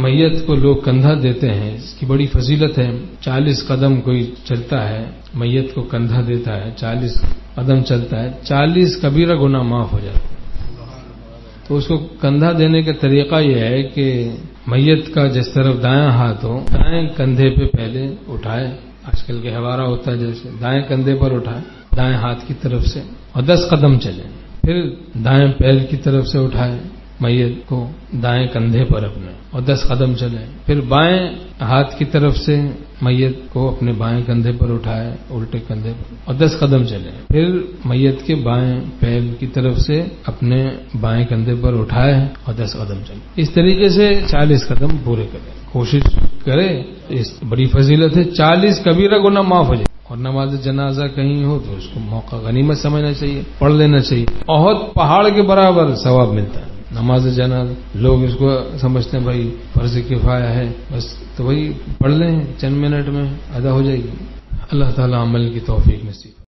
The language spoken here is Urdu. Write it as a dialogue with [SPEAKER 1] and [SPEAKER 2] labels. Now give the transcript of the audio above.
[SPEAKER 1] میت کو لوگ کندھا دیتے ہیں، اس کی بڑی فضیلت ہے۔ 40 قدم کوئی چلتا ہے، میت کو کندھا دیتا ہے، 40 قدم چلتا ہے، 40 کبیرہ گناہ معاف ہو جاتے ہیں۔ تو اس کو کندھا دینے کا طریقہ یہ ہے کہ میت کا جس طرف دایاں ہاتھ ہو، دائیں کندھے پہ پہلے اٹھائے، آج کل کے حوالہ ہوتا ہے جیسے دائیں کندھے پر اٹھائے دائیں ہاتھ کی طرف سے اور 10 قدم چلے، پھر دائیں پیر کی طرف سے اٹھائے میت کو دائیں کندھے پر اپنے اور 10 قدم چلے، پھر بائیں ہاتھ کی طرف سے میت کو اپنے بائیں کندھے پر اٹھائے الٹے کندھے پر اور 10 قدم چلے، پھر میت کے بائیں پیر کی طرف سے اپنے بائیں کندھے پر اٹھائے اور 10 قدم چلے۔ اس طریقے سے 40 قدم پورے کریں، کوشش کرے، اس بڑی فضیلت ہے، 40 کبیرہ گناہ معاف ہو جائے۔ اور نماز جنازہ کہیں ہو تو اس کو موقع غنیمت سمجھنا چاہیے، پڑھ لینا چاہیے، بہت پہاڑ کے برابر ثواب ملتا ہے نماز جنازہ۔ لوگ اس کو سمجھتے ہیں بھائی فرض کفایہ ہے بس، تو وہی پڑھ لیں چند منٹ میں ادا ہو جائے گی۔ اللہ تعالی عمل کی توفیق نصیب